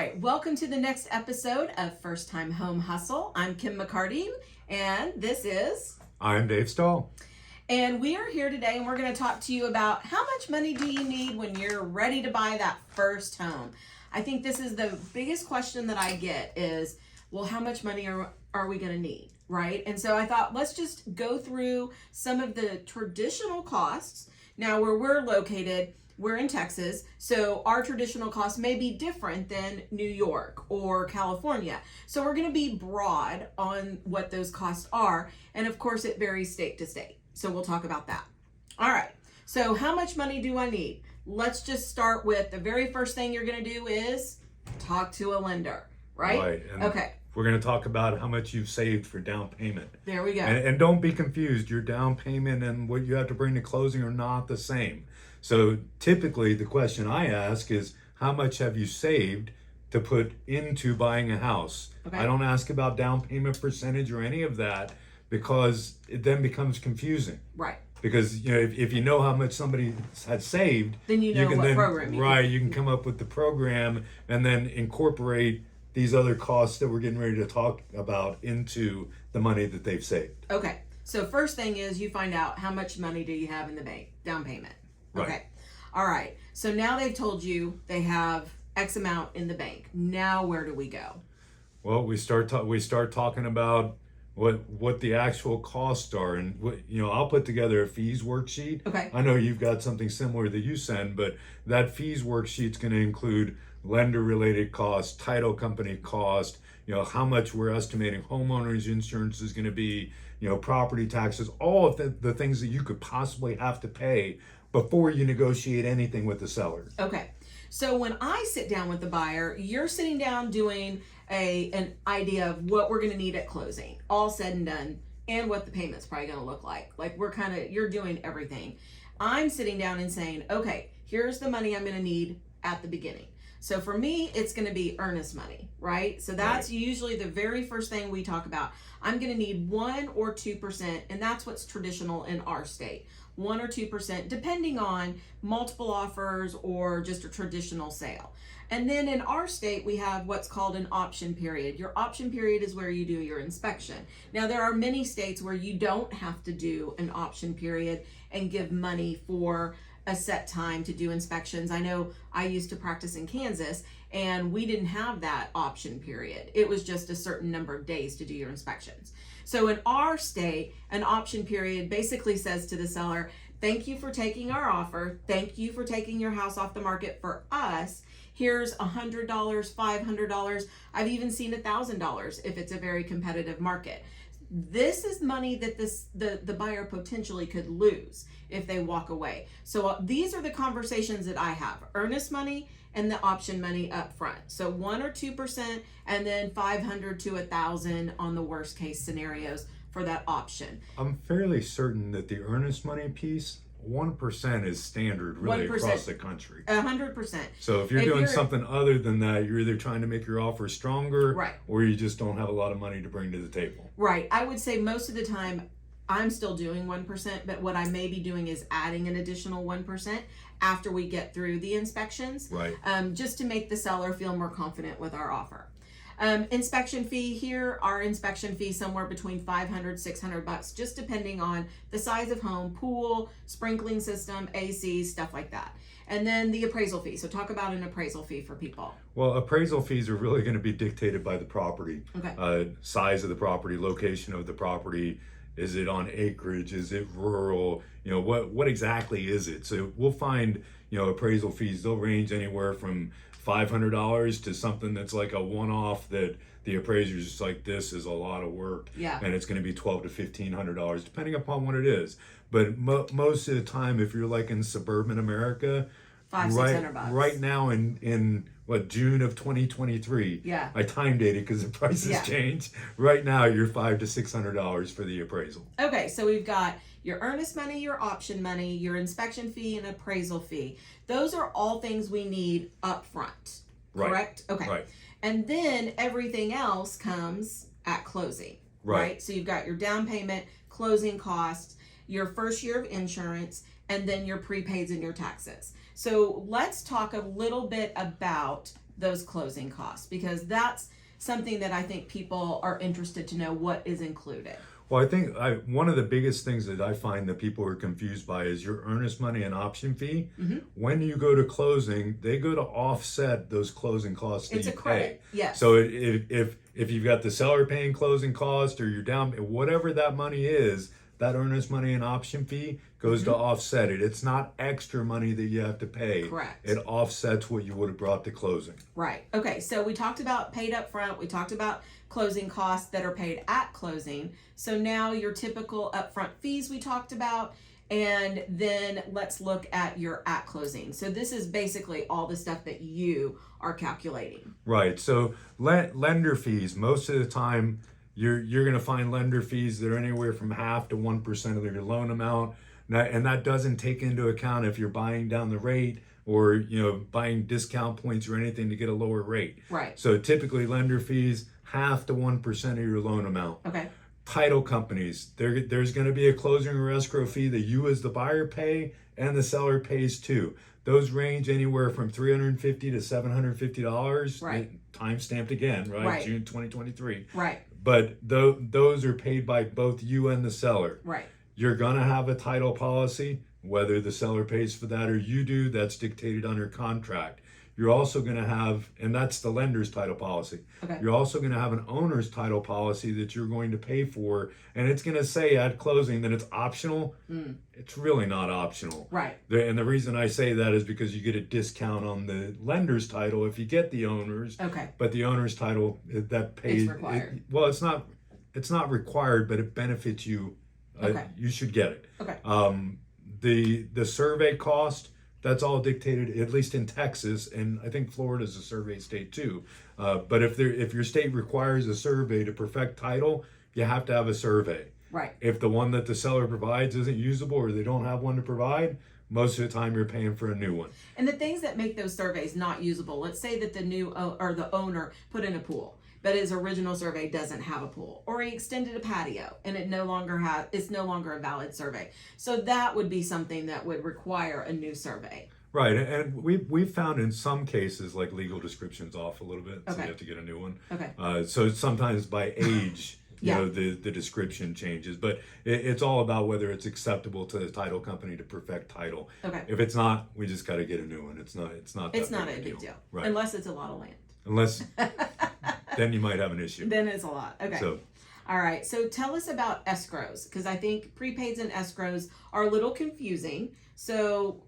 right, welcome to the next episode of First Time Home Hustle. I'm Kim McCarty, and this is... I'm Dave Stahl. And we are here today, and we're going to talk to you about how much money do you need when you're ready to buy that first home. I think this is the biggest question that I get is, well, how much money are we going to need, right? And so I thought, let's just go through some of the traditional costs. Now, where we're located, we're in Texas, so our traditional costs may be different than New York or California. So we're going to be broad on what those costs are, and of course it varies state to state. So we'll talk about that. All right, so how much money do I need? Let's just start with the very first thing you're going to do is talk to a lender, right? Right. And okay. We're going to talk about how much you've saved for down payment. There we go. And don't be confused. Your down payment and what you have to bring to closing are not the same. So typically the question I ask is, how much have you saved to put into buying a house? Okay. I don't ask about down payment percentage or any of that because it then becomes confusing. Right. Because if you know how much somebody had saved, then you know what program you can come up with the program and then incorporate these other costs that we're getting ready to talk about into the money that they've saved. Okay. So first thing is you find out how much money do you have in the bank, down payment. Right. Okay. All right. So now they've told you they have X amount in the bank. Now where do we go? Well, we start talking about what the actual costs are, and I'll put together a fees worksheet. Okay. I know you've got something similar that you send, but that fees worksheet's going to include lender related costs, title company cost, how much we're estimating homeowners insurance is going to be, property taxes, all of the things that you could possibly have to pay before you negotiate anything with the seller. Okay. So when I sit down with the buyer, you're sitting down doing an idea of what we're going to need at closing, all said and done, and what the payment's probably going to look like. Like you're doing everything. I'm sitting down and saying, okay, here's the money I'm going to need at the beginning. So for me, it's going to be earnest money, right? So that's usually the very first thing we talk about. I'm going to need 1 or 2%, and that's what's traditional in our state. 1 or 2%, depending on multiple offers or just a traditional sale. And then in our state, we have what's called an option period. Your option period is where you do your inspection. Now, there are many states where you don't have to do an option period and give money for a set time to do inspections. I know I used to practice in Kansas, and we didn't have that option period. It was just a certain number of days to do your inspections. So in our state, an option period basically says to the seller, thank you for taking our offer. Thank you for taking your house off the market for us. Here's $100, $500. I've even seen $1,000 if it's a very competitive market. This is money that the buyer potentially could lose if they walk away. So these are the conversations that I have: earnest money and the option money up front. So 1 or 2%, and then $500 to $1,000 on the worst case scenarios for that option. I'm fairly certain that the earnest money piece, 1% is standard really 1%. Across the country. 100%. So if you're doing something other than that, you're either trying to make your offer stronger, right, or you just don't have a lot of money to bring to the table. Right. I would say most of the time I'm still doing 1%, but what I may be doing is adding an additional 1% after we get through the inspections, right? Just to make the seller feel more confident with our offer. Inspection fee here, our inspection fee somewhere between $500, $600, just depending on the size of home, pool, sprinkling system, AC, stuff like that. And then the appraisal fee. So talk about an appraisal fee for people. Well, appraisal fees are really going to be dictated by the property. Okay. Size of the property, location of the property. Is it on acreage? Is it rural? What exactly is it? So we'll find, appraisal fees, they'll range anywhere from $500 to something that's like a one-off that the appraiser's just like, this is a lot of work. Yeah. And it's going to be $1,200 to $1,500 depending upon what it is. But most of the time, if you're like in suburban America, $500-$600 right now in June of 2023. Yeah. I time dated because the prices change. Right now, you're $500 to $600 for the appraisal. Okay, so we've got your earnest money, your option money, your inspection fee, and appraisal fee. Those are all things we need up front. Correct? Right. Okay. Right. And then everything else comes at closing. Right. So you've got your down payment, closing costs, your first year of insurance, and then your prepaids and your taxes. So let's talk a little bit about those closing costs? Because that's something that I think people are interested to know what is included. Well, I think one of the biggest things that I find that people are confused by is your earnest money and option fee. When you go to closing, they go to offset those closing costs that It's you a credit, pay. yes. So if you've got the seller paying closing cost or you're down, whatever that money is, that earnest money and option fee goes to offset it. It's not extra money that you have to pay. Correct. It offsets what you would have brought to closing. Right. Okay. So we talked about paid up front. We talked about closing costs that are paid at closing. So now your typical upfront fees we talked about. And then let's look at your at closing. So this is basically all the stuff that you are calculating. Right. So lender fees, most of the time, you're going to find lender fees that are anywhere from 0.5% to 1% of your loan amount. And that doesn't take into account if you're buying down the rate or buying discount points or anything to get a lower rate. Right. So typically lender fees 0.5% to 1% of your loan amount. Okay. Title companies, there's going to be a closing or escrow fee that you as the buyer pay and the seller pays too. Those range anywhere from $350 to $750. Right. Time stamped again, Right. June 2023. Right. But those are paid by both you and the seller. Right. You're going to have a title policy, whether the seller pays for that or you do, that's dictated under contract. You're also going to have, and that's the lender's title policy. Okay. You're also going to have an owner's title policy that you're going to pay for, and it's going to say at closing that it's optional. It's really not optional. Right. And the reason I say that is because you get a discount on the lender's title if you get the owner's. Okay. But the owner's title that pays. It's required. Well, it's not required, but it benefits you. Okay. You should get it. Okay. The survey cost, that's all dictated, at least in Texas, and I think Florida's a survey state too. But if your state requires a survey to perfect title, you have to have a survey. Right. If the one that the seller provides isn't usable or they don't have one to provide, most of the time you're paying for a new one. And the things that make those surveys not usable, let's say that the owner put in a pool, but his original survey doesn't have a pool, or he extended a patio and it's no longer a valid survey. So that would be something that would require a new survey. Right, and we've found in some cases like legal description's off a little bit, so Okay. you have to get a new one. Okay. So sometimes by age, Yeah. the description changes, but it's all about whether it's acceptable to the title company to perfect title. Okay. If it's not, we just got to get a new one. It's not. It's not that a big deal. Right. Unless it's a lot of land. Unless, then you might have an issue. Then it's a lot. Okay. So, All right. So tell us about escrows, because I think prepaids and escrows are a little confusing. So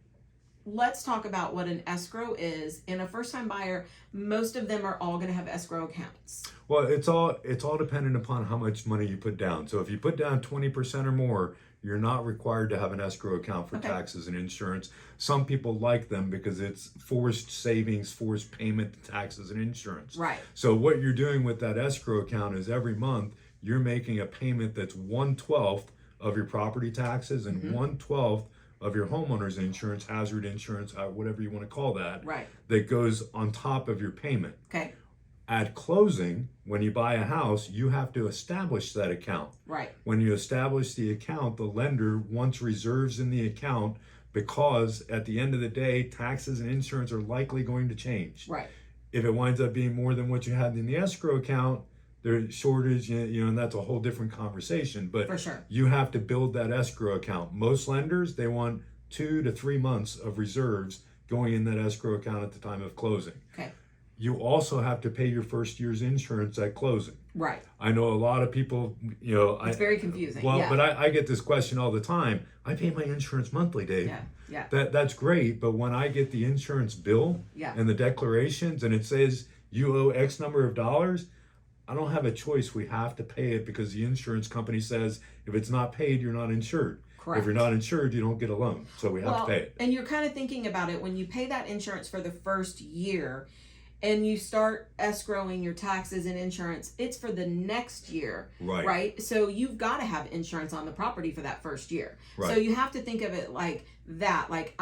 let's talk about what an escrow is. In a first-time buyer, most of them are all going to have escrow accounts. well, it's all dependent upon how much money you put down. So if you put down 20% or more, you're not required to have an escrow account for Okay. taxes and insurance. Some people like them because it's forced savings, forced payment to taxes and insurance. Right. So what you're doing with that escrow account is every month you're making a payment that's 1/12 of your property taxes and 1/12 of your homeowner's insurance, hazard insurance, whatever you want to call that, Right. that goes on top of your payment. Okay. At closing, when you buy a house, you have to establish that account. Right. When you establish the account, the lender wants reserves in the account because at the end of the day, taxes and insurance are likely going to change. Right. If it winds up being more than what you had in the escrow account, there's shortage, and that's a whole different conversation. But For sure. you have to build that escrow account. Most lenders, they want 2 to 3 months of reserves going in that escrow account at the time of closing. Okay. You also have to pay your first year's insurance at closing. Right. I know a lot of people, It's very confusing. Well, Yeah. but I get this question all the time. I pay my insurance monthly, Dave. Yeah. Yeah. That's great, but when I get the insurance bill Yeah. and the declarations and it says you owe X number of dollars, I don't have a choice. We have to pay it because the insurance company says if it's not paid, you're not insured. Correct. If you're not insured, you don't get a loan. So we have to pay it. And you're kind of thinking about it when you pay that insurance for the first year and you start escrowing your taxes and insurance, it's for the next year. Right. Right. So you've got to have insurance on the property for that first year. Right. So you have to think of it like that. Like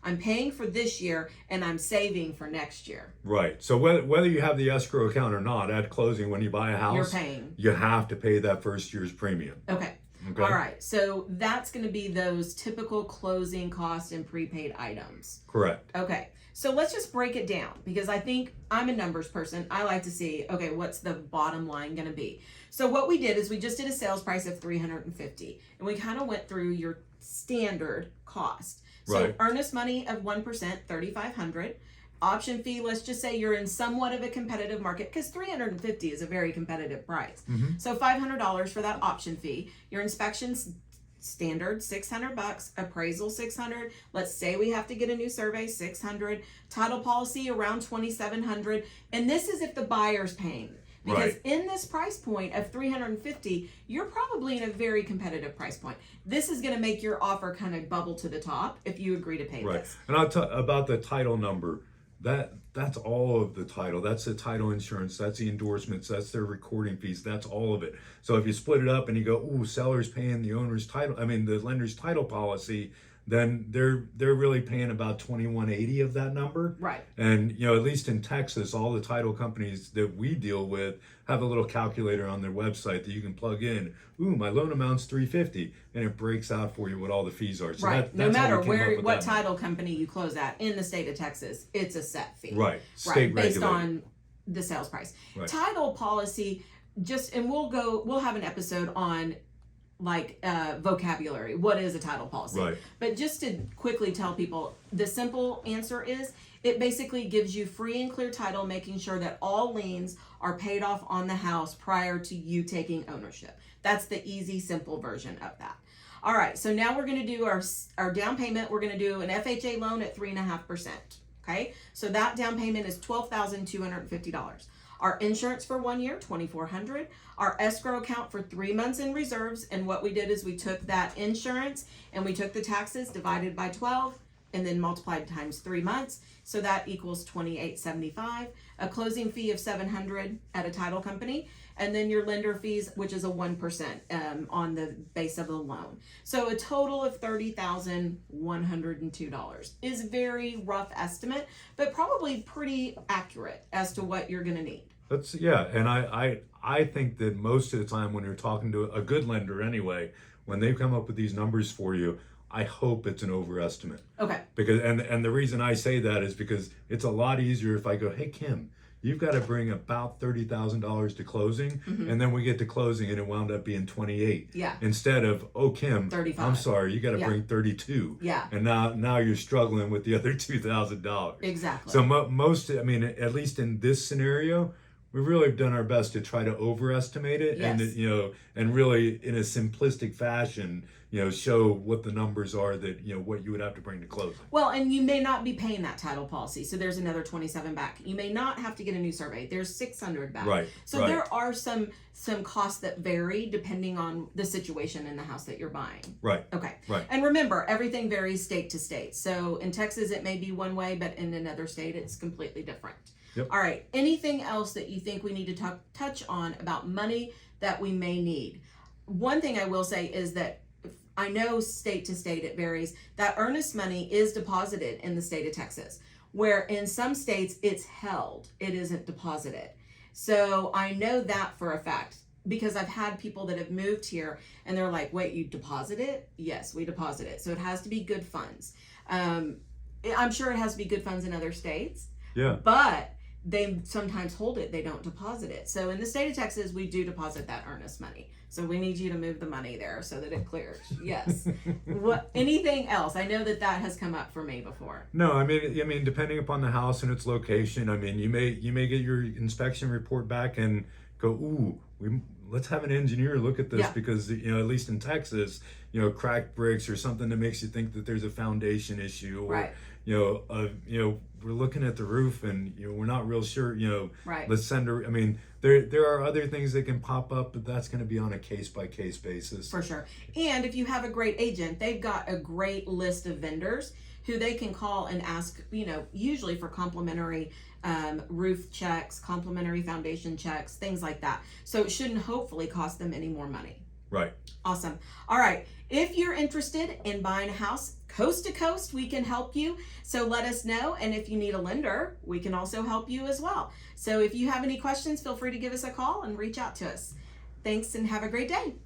I'm paying for this year and I'm saving for next year. Right. So whether you have the escrow account or not, at closing when you buy a house, You're paying. you have to pay that first year's premium. Okay. Okay. All right. So that's going to be those typical closing costs and prepaid items. Correct. Okay. So let's just break it down, because I think I'm a numbers person. I like to see, okay, what's the bottom line going to be? So what we did is we just did a sales price of $350, and we kind of went through your standard cost. So Right. earnest money of 1%, $3,500. Option fee, let's just say you're in somewhat of a competitive market, because $350 is a very competitive price. So $500 for that option fee. Your inspections standard $600, appraisal $600. Let's say we have to get a new survey, $600. Title policy around $2,700, and this is if the buyer's paying. Because Right. in this price point of $350, you're probably in a very competitive price point. This is going to make your offer kind of bubble to the top if you agree to pay Right. this. And I'll talk about the title number. That's all of the title. That's the title insurance. That's the endorsements. That's their recording fees. That's all of it. So if you split it up and you go, ooh, seller's paying the owner's title, the lender's title policy, then they're really paying about $2,180 of that number. Right. And at least in Texas, all the title companies that we deal with have a little calculator on their website that you can plug in. Ooh, my loan amount's $350, and it breaks out for you what all the fees are. So Right. No that's how matter we came up with what that title company you close at in the state of Texas, it's a set fee. Right. State based regulated. on the sales price. Right. Title policy, and we'll have an episode on vocabulary. What is a title policy? Right. But just to quickly tell people, the simple answer is it basically gives you free and clear title, making sure that all liens are paid off on the house prior to you taking ownership. That's the easy, simple version of that. All right, so now we're going to do our down payment. We're going to do an FHA loan at 3.5%. Okay, so that down payment is $12,250. Our insurance for 1 year, $2,400. Our escrow account for 3 months in reserves. And what we did is we took that insurance and we took the taxes divided by 12 and then multiplied times 3 months. So that equals $2,875. A closing fee of $700 at a title company. And then your lender fees, which is a 1% on the base of the loan. So a total of $30,102 is a very rough estimate, but probably pretty accurate as to what you're going to need. And I think that most of the time when you're talking to a good lender anyway, when they come up with these numbers for you, I hope it's an overestimate. Okay. Because and the reason I say that is because it's a lot easier if I go, hey Kim, you've got to bring about $30,000 to closing, and then we get to closing and it wound up being 28. Yeah. Instead of, oh Kim, 35. I'm sorry, you got to bring 32. Yeah. And now you're struggling with the other $2,000. Exactly. So most, at least in this scenario, we really have done our best to try to overestimate it, Yes. and really in a simplistic fashion, show what the numbers are that what you would have to bring to closing. Well, and you may not be paying that title policy, so there's another $27 back. You may not have to get a new survey. There's $600 back. Right. So right. there are some costs that vary depending on the situation in the house that you're buying. Right. Okay. Right. And remember, everything varies state to state. So in Texas, it may be one way, but in another state, it's completely different. Yep. All right. Anything else that you think we need to touch on about money that we may need? One thing I will say is that I know state to state it varies. That earnest money is deposited in the state of Texas, where in some states it's held. It isn't deposited. So I know that for a fact because I've had people that have moved here and they're like, wait, you deposit it? Yes, we deposit it. So it has to be good funds. I'm sure it has to be good funds in other states. Yeah. But they sometimes hold it. They don't deposit it. So in the state of Texas, we do deposit that earnest money. So we need you to move the money there so that it clears. Yes. Anything else? I know that has come up for me before. No, I mean, depending upon the house and its location, you may get your inspection report back and go, ooh, let's have an engineer look at this because at least in Texas, cracked bricks or something that makes you think that there's a foundation issue, or right. We're looking at the roof and we're not real sure. Right. Let's send her. There are other things that can pop up, but that's going to be on a case by case basis. For sure. And if you have a great agent, they've got a great list of vendors who they can call and ask. Usually for complimentary roof checks, complimentary foundation checks, things like that. So it shouldn't hopefully cost them any more money. Right. Awesome. All right. If you're interested in buying a house coast to coast, we can help you. So let us know. And if you need a lender, we can also help you as well. So if you have any questions, feel free to give us a call and reach out to us. Thanks and have a great day.